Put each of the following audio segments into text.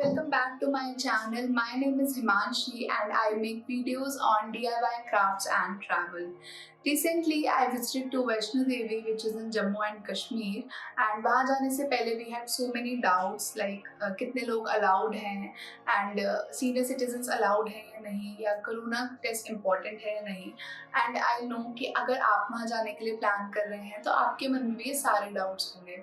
welcome back to my channel. My name is Himanshi and I make videos on DIY crafts and travel. Recently, I visited to Vaishno Devi, which is in Jammu and Kashmir, and वहाँ जाने से पहले we had so many doubts like कितने लोग allowed हैं and senior citizens allowed हैं या नहीं, या कोरोना टेस्ट important है या नहीं. And I know कि अगर आप वहाँ जाने के लिए प्लान कर रहे हैं तो आपके मन में भी ये सारे डाउट्स होंगे.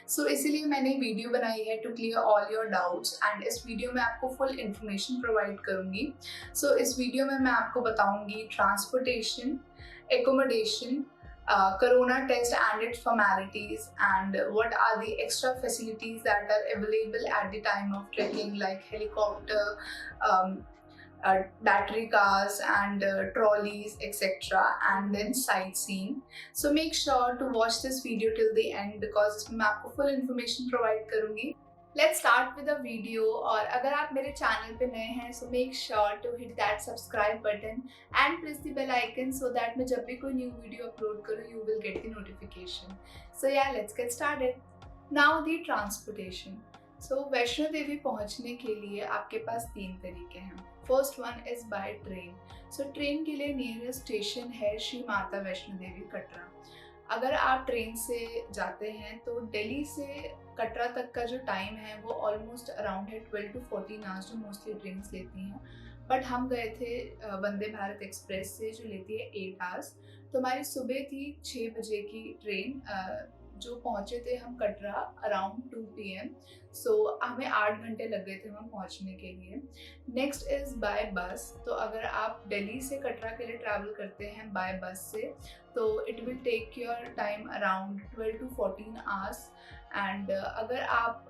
सो इसीलिए मैंने वीडियो बनाई है to clear all your doubts and इस वीडियो में आपको फुल इन्फॉर्मेशन प्रोवाइड करूंगी. सो इस वीडियो में मैं आपको बताऊंगी transportation, accommodation, corona test and its formalities, and what are the extra facilities that are available at the time of trekking, like helicopter, um, battery cars and trolleys, etc., and then sightseeing. So make sure to watch this video till the end because इसमें मैं आपको full information provide करूँगी. Let's start with the video. और अगर आप मेरे channel पे नए हैं so make sure to hit that subscribe button and press the bell icon so that मैं जब भी कोई new video upload करूँ you will get the notification. So yeah, let's get started. Now the transportation. So Vaishno Devi पहुंचने के लिए आपके पास 3 तरीके हैं. First one is by train. So train के लिए नियरेस्ट स्टेशन है श्री माता वैष्णो देवी कटरा. अगर आप ट्रेन से जाते हैं तो दिल्ली से कटरा तक का जो टाइम है वो ऑलमोस्ट अराउंड है 12 to 14 आवर्स जो मोस्टली ट्रेन लेती हैं. बट हम गए थे वंदे भारत एक्सप्रेस से जो लेती है 8 आवर्स. तो हमारी सुबह थी 6 बजे की ट्रेन, जो पहुँचे थे हम कटरा अराउंड 2 PM. सो हमें 8 घंटे लग गए थे वहाँ पहुँचने के लिए. नेक्स्ट इज़ बाय बस. तो अगर आप दिल्ली से कटरा के लिए ट्रैवल करते हैं बाय बस से तो it will take your time around 12 to 14 hours. And अगर आप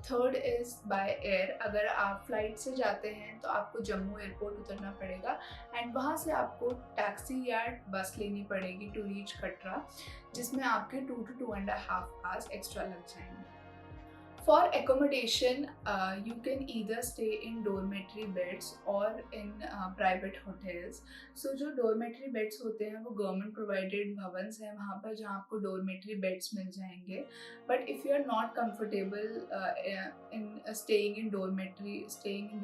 थर्ड इज़ बाय एयर. अगर आप फ्लाइट से जाते हैं तो आपको जम्मू एयरपोर्ट उतरना पड़ेगा एंड वहाँ से आपको टैक्सी या बस लेनी पड़ेगी टू रीच कटरा, जिसमें आपके 2 to 2.5 आवर्स एक्स्ट्रा लग जाएंगे. For accommodation, you can either stay in dormitory beds or in private hotels. So जो dormitory beds होते हैं वो government provided भवन्स हैं वहाँ पर जहाँ आपको dormitory beds मिल जाएंगे. But if you are not comfortable in staying in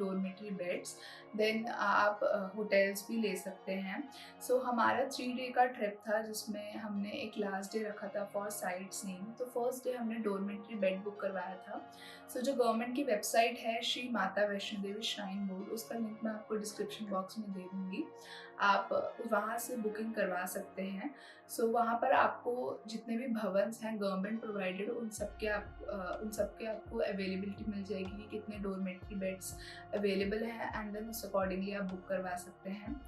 dormitory beds, then आप hotels भी ले सकते हैं. So हमारा 3 day का ट्रिप था जिसमें हमने एक लास्ट डे रखा था फॉर साइट सीइंग. तो फर्स्ट डे हमने डोरमेट्री बेड बुक करवाया था. सो जो गवर्नमेंट की वेबसाइट है श्री माता वैष्णो देवी श्राइन बोर्ड, उसका लिंक मैं आपको डिस्क्रिप्शन बॉक्स में दे दूँगी. आप वहाँ से बुकिंग करवा सकते हैं. सो वहाँ पर आपको जितने भी भवन्स हैं गवर्नमेंट प्रोवाइडेड उन सब के आपको अवेलेबिलिटी मिल जाएगी कि कितने डोरमेट्री बेड्स अवेलेबल हैं एंड देन उस अकॉर्डिंगली आप बुक करवा सकते हैं.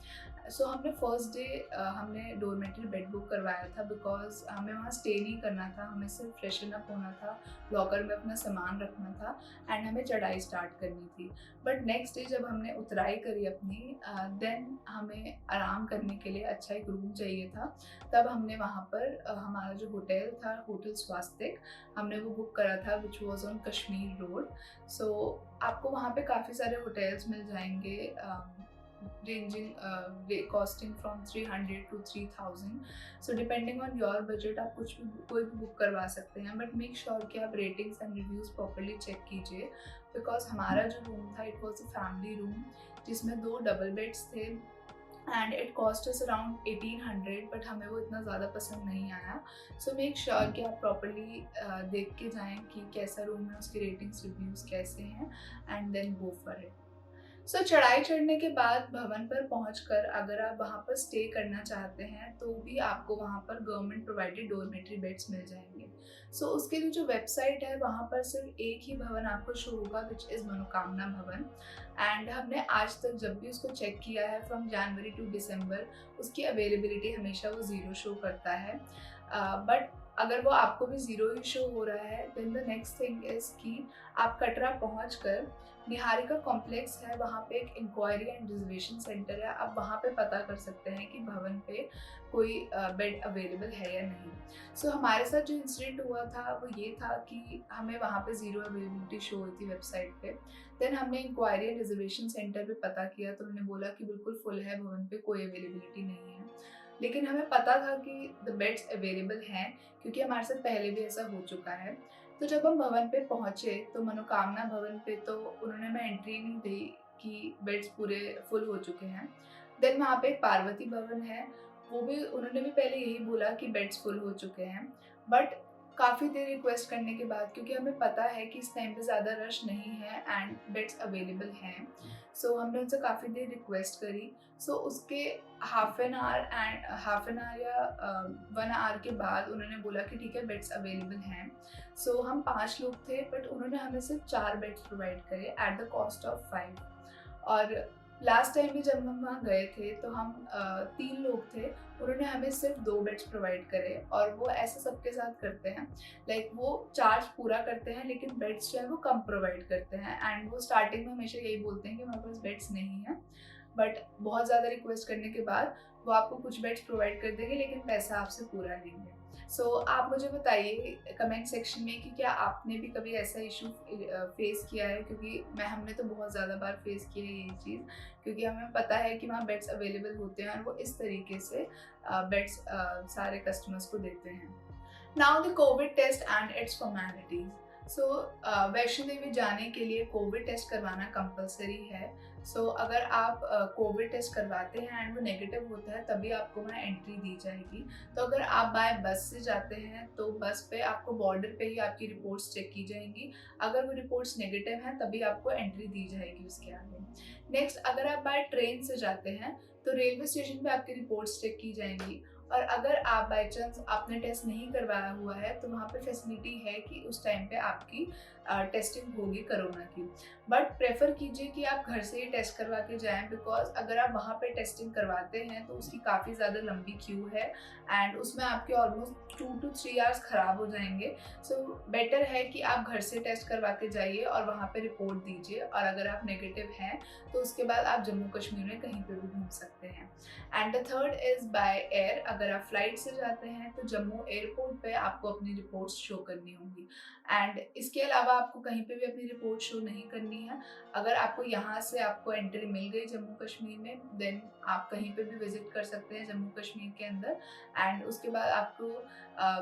सो हमने फर्स्ट डे हमने डोरमेट्री बेड बुक करवाया था बिकॉज हमें वहाँ स्टे नहीं करना था. हमें सिर्फ फ्रेशन अप होना था, लॉकर में अपना सामान रखना था एंड हमें चढ़ाई स्टार्ट करनी थी. बट नेक्स्ट डे जब हमने उतराई करी अपनी देन हमें आराम करने के लिए अच्छा एक रूम चाहिए था. तब हमने वहाँ पर हमारा जो होटल था होटल स्वास्तिक, हमने वो बुक करा था which was on Kashmir road. So आपको वहाँ पे काफ़ी सारे होटल्स मिल जाएंगे ranging costing from 300 to 3000. So depending on your budget आप कोई भी बुक करवा सकते हैं. बट मेक श्योर कि आप ratings and reviews properly check कीजिए बिकॉज हमारा जो रूम था it was a family room जिसमें 2 डबल बेड्स थे and it cost us around 1800. But हमें वो इतना ज़्यादा पसंद नहीं आया. सो मेक श्योर कि आप प्रॉपर्ली देख के जाएँ कि कैसा रूम है, उसके रेटिंग्स रिव्यूज़ कैसे हैं and then go for it. So चढ़ाई चढ़ने के बाद भवन पर पहुंचकर अगर आप वहां पर स्टे करना चाहते हैं तो भी आपको वहां पर गवर्नमेंट प्रोवाइडेड डोरमेट्री बेड्स मिल जाएंगे. सो उसके लिए जो वेबसाइट है वहां पर सिर्फ एक ही भवन आपको शो होगा विच इज़ मनोकामना भवन. एंड हमने आज तक जब भी उसको चेक किया है फ्रॉम जनवरी टू दिसंबर उसकी अवेलेबिलिटी हमेशा वो 0 शो करता है. बट अगर वो आपको भी 0 ही शो हो रहा है then the next thing is कि आप कटरा पहुंचकर निहारिका कॉम्प्लेक्स है, वहाँ पे एक इंक्वायरी एंड रिजर्वेशन सेंटर है. आप वहाँ पे पता कर सकते हैं कि भवन पे कोई बेड अवेलेबल है या नहीं. सो हमारे साथ जो इंसिडेंट हुआ था वो ये था कि हमें वहाँ पे 0 अवेलेबिलिटी शो हुई थी वेबसाइट पे. देन हमने इंक्वायरी एंड रिजर्वेशन सेंटर पे पता किया तो उन्होंने बोला कि बिल्कुल फुल है, भवन पे कोई अवेलेबिलिटी नहीं है. लेकिन हमें पता था कि द बेड्स अवेलेबल हैं क्योंकि हमारे साथ पहले भी ऐसा हो चुका है. तो जब हम भवन पे पहुँचे तो मनोकामना भवन पे तो उन्होंने हमें एंट्री नहीं दी कि बेड्स पूरे फुल हो चुके हैं। देन वहाँ पे एक पार्वती भवन है, वो भी उन्होंने भी पहले यही बोला कि बेड्स फुल हो चुके हैं। बट काफ़ी देर रिक्वेस्ट करने के बाद, क्योंकि हमें पता है कि इस टाइम पे ज़्यादा रश नहीं है एंड बेड्स अवेलेबल हैं, सो हमने उनसे काफ़ी देर रिक्वेस्ट करी। सो उसके हाफ एन आवर या 1 आवर के बाद उन्होंने बोला कि ठीक है, बेड्स अवेलेबल हैं। सो हम 5 लोग थे, बट उन्होंने हमें सिर्फ 4 बेड्स प्रोवाइड करे एट द कॉस्ट ऑफ 5। और लास्ट टाइम भी जब हम वहाँ गए थे तो हम 3 लोग थे, उन्होंने हमें सिर्फ 2 बेड्स प्रोवाइड करे। और वो ऐसा सबके साथ करते हैं, लाइक वो चार्ज पूरा करते हैं लेकिन बेड्स जो है वो कम प्रोवाइड करते हैं। एंड वो स्टार्टिंग में हमेशा यही बोलते हैं कि हमारे पास बेड्स नहीं है, बट बहुत ज़्यादा रिक्वेस्ट करने के बाद वो आपको कुछ बेड्स प्रोवाइड कर देंगे लेकिन पैसा आपसे पूरा लेंगे। सो आप मुझे बताइए कमेंट सेक्शन में कि क्या आपने भी कभी ऐसा इशू फेस किया है, क्योंकि हमने तो बहुत ज़्यादा बार फेस किया है ये चीज़, क्योंकि हमें पता है कि वहाँ बेड्स अवेलेबल होते हैं और वो इस तरीके से बेड्स सारे कस्टमर्स को देते हैं। Now the covid test and its formalities. So Vaishno Devi जाने के लिए कोविड टेस्ट करवाना कंपलसरी है। सो अगर आप कोविड टेस्ट करवाते हैं एंड वो नेगेटिव होता है तभी आपको वहाँ एंट्री दी जाएगी। तो अगर आप बाय बस से जाते हैं तो बस पे आपको बॉर्डर पे ही आपकी रिपोर्ट्स चेक की जाएंगी। अगर वो रिपोर्ट्स नेगेटिव हैं तभी आपको एंट्री दी जाएगी उसके आगे। नेक्स्ट, अगर आप बाय ट्रेन से जाते हैं तो रेलवे स्टेशन पे आपकी रिपोर्ट्स चेक की जाएंगी। और अगर आप बाई चांस आपने टेस्ट नहीं करवाया हुआ है तो वहाँ पे फैसिलिटी है कि उस टाइम पे आपकी टेस्टिंग होगी कोरोना की। बट प्रेफर कीजिए कि आप घर से ही टेस्ट करवा के जाएं, बिकॉज अगर आप वहाँ पे टेस्टिंग करवाते हैं तो उसकी काफ़ी ज़्यादा लंबी क्यू है एंड उसमें आपके ऑलमोस्ट 2 to 3 आवर्स ख़राब हो जाएंगे। सो बेटर है कि आप घर से टेस्ट करवा के जाइए और वहाँ पे रिपोर्ट दीजिए, और अगर आप नेगेटिव हैं तो उसके बाद आप जम्मू कश्मीर में कहीं पर भी घूम सकते हैं। And the third is by air. अगर आप फ्लाइट से जाते हैं तो जम्मू एयरपोर्ट पे आपको अपनी रिपोर्ट्स शो करनी होंगी। एंड इसके अलावा आपको कहीं पे भी अपनी रिपोर्ट शो नहीं करनी है। अगर आपको यहाँ से आपको एंट्री मिल गई जम्मू कश्मीर में, देन आप कहीं पे भी विजिट कर सकते हैं जम्मू कश्मीर के अंदर। एंड उसके बाद आपको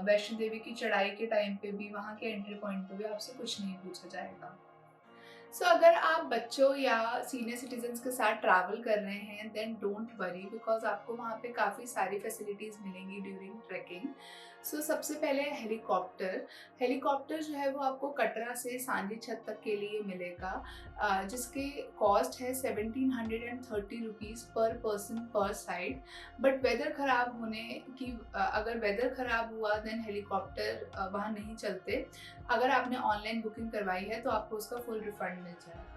वैष्णो देवी की चढ़ाई के टाइम पे भी वहाँ के एंट्री पॉइंट पे भी आपसे कुछ नहीं पूछा जाएगा। सो अगर आप बच्चों या सीनियर सिटीजन्स के साथ ट्रैवल कर रहे हैं देन डोंट वरी, बिकॉज आपको वहाँ पे काफ़ी सारी फैसिलिटीज़ मिलेंगी ड्यूरिंग ट्रैकिंग। सो सबसे पहले हेलीकॉप्टर। हेलीकॉप्टर जो है वो आपको कटरा से सांजी छत तक के लिए मिलेगा, जिसकी कॉस्ट है 1730 rupees per person per side. But whether ख़राब होने की अगर वेदर ख़राब हुआ देन हेलीकॉप्टर वहाँ नहीं चलते। अगर आपने ऑनलाइन बुकिंग करवाई है तो आपको उसका फुल रिफंड मिल जाएगा।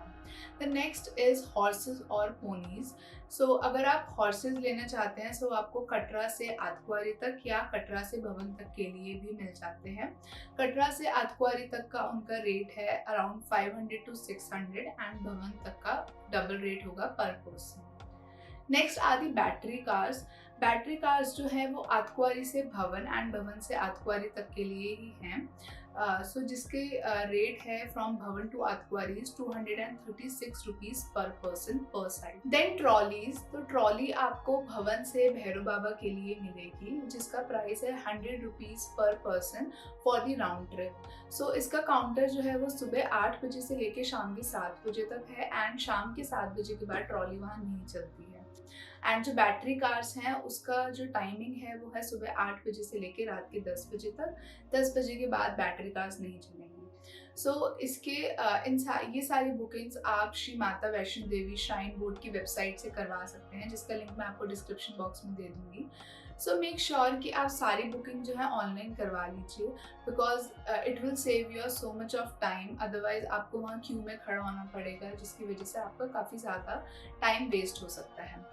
द नेक्स्ट इज हॉर्सेस और पोनीज। सो अगर आप हॉर्सेस लेना चाहते हैं, सो आपको कटरा से आतकुआरी तक या कटरा से भवन तक के लिए भी मिल जाते हैं। कटरा से आतकुआरी तक का उनका रेट है अराउंड 500 to 600 एंड भवन तक का डबल रेट होगा पर पर्सन। नेक्स्ट आती बैटरी कार्स। बैटरी कार्स जो है वो आतकुआरी से भवन एंड भवन से आतकुआरी तक के लिए ही हैं। सो जिसके रेट है from Bhawan to Adhkuwari 236 rupees per person per side. Then trolleys. तो ट्रॉली आपको भवन से भैरव बाबा के लिए मिलेगी, जिसका प्राइस है 100 rupees per person for the round trip. So इसका काउंटर जो है वो सुबह 8 बजे से लेके शाम के 7 बजे तक है एंड शाम के 7 बजे के बाद ट्रॉली वहाँ नहीं चलती है। एंड जो बैटरी कार्स हैं उसका जो टाइमिंग है वो है सुबह 8 बजे से लेकर रात के 10 बजे तक। 10 बजे के बाद बैटरी कार्स नहीं चलेंगी। सो इसके ये सारी बुकिंग्स आप श्री माता वैष्णो देवी श्राइन बोर्ड की वेबसाइट से करवा सकते हैं, जिसका लिंक मैं आपको डिस्क्रिप्शन बॉक्स में दे दूंगी। सो मेक श्योर कि आप सारी बुकिंग जो है ऑनलाइन करवा लीजिए, because it will save your so much of time. Otherwise आपको वहाँ क्यू में खड़ा होना पड़ेगा, जिसकी वजह से आपका काफ़ी ज़्यादा टाइम वेस्ट हो सकता है।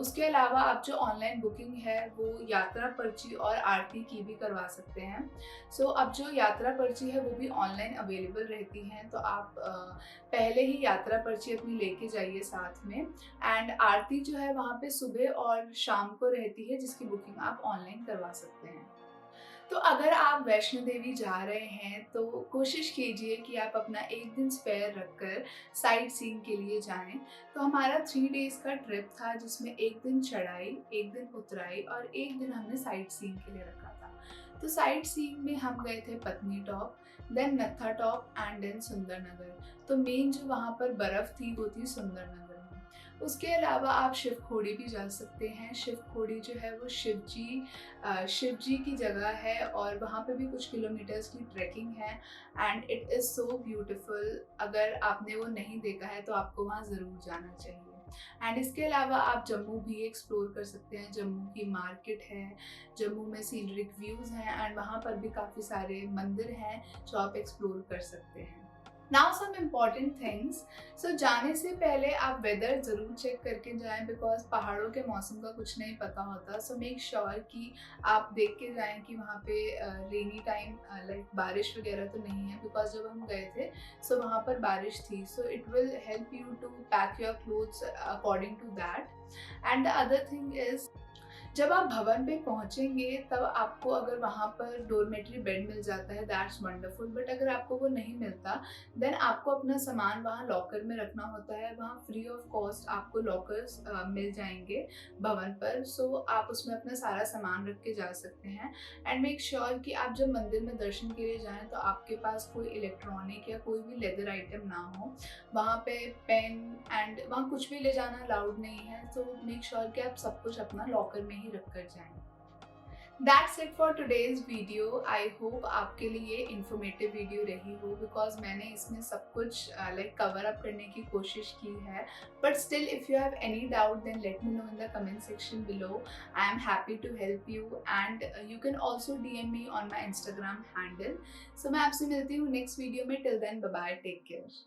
उसके अलावा आप जो ऑनलाइन बुकिंग है वो यात्रा पर्ची और आरती की भी करवा सकते हैं। सो अब जो यात्रा पर्ची है वो भी ऑनलाइन अवेलेबल रहती हैं, तो आप पहले ही यात्रा पर्ची अपनी लेके जाइए साथ में। एंड आरती जो है वहाँ पे सुबह और शाम को रहती है, जिसकी बुकिंग आप ऑनलाइन करवा सकते हैं। तो अगर आप वैष्णो देवी जा रहे हैं तो कोशिश कीजिए कि आप अपना एक दिन स्पेयर रखकर साइट सीइंग के लिए जाएं। तो हमारा 3 डेज़ का ट्रिप था, जिसमें एक दिन चढ़ाई, एक दिन उतराई और एक दिन हमने साइट सीइंग के लिए रखा था। तो साइट सीइंग में हम गए थे Patnitop. Then Nathatop and then Sundar Nagar. तो मेन जो वहाँ पर बर्फ़ थी वो थी सुंदर नगर में। उसके अलावा आप शिवखोड़ी भी जा सकते हैं। शिवखोड़ी जो है वो शिव जी की जगह है और वहाँ पे भी कुछ किलोमीटर्स की ट्रैकिंग है and it is so beautiful. अगर आपने वो नहीं देखा है तो आपको वहाँ ज़रूर जाना चाहिए। एंड इसके अलावा आप जम्मू भी एक्सप्लोर कर सकते हैं। जम्मू की मार्केट है, जम्मू में सीनरिक व्यूज़ हैं एंड वहाँ पर भी काफ़ी सारे मंदिर हैं जो आप एक्सप्लोर कर सकते हैं। Now some important things. So जाने से पहले आप वेदर ज़रूर चेक करके जाएं बिकॉज पहाड़ों के मौसम का कुछ नहीं पता होता। सो मेक श्योर कि आप देख के जाएं कि वहाँ पे रेनी टाइम लाइक बारिश वगैरह तो नहीं है बिकॉज जब हम गए थे सो वहाँ पर बारिश थी। So it will help you to pack your clothes according to that. And the other thing is जब आप भवन पे पहुंचेंगे तब आपको अगर वहाँ पर डोरमेट्री बेड मिल जाता है दैट्स वंडरफुल, बट अगर आपको वो नहीं मिलता देन आपको अपना सामान वहाँ लॉकर में रखना होता है। वहाँ फ्री ऑफ कॉस्ट आपको लॉकर्स मिल जाएंगे भवन पर। सो आप उसमें अपना सारा सामान रख के जा सकते हैं। एंड मेक श्योर कि आप जब मंदिर में दर्शन के लिए जाएं तो आपके पास कोई इलेक्ट्रॉनिक या कोई भी लेदर आइटम ना हो। वहाँ पे पेन एंड वहाँ कुछ भी ले जाना अलाउड नहीं है। तो मेक श्योर कि आप सब कुछ अपना लॉकर में ही रख कर जाएं। That's it for today's video. I hope आपके लिए इंफॉर्मेटिव वीडियो रही हो बिकॉज मैंने इसमें सब कुछ लाइक कवर अप करने की कोशिश की है। But still if you have any doubt then let me know in the comment section below. I am happy to help you and you can also DM me on my Instagram handle. So मैं आपसे मिलती हूँ next video में। Till then bye bye, take care.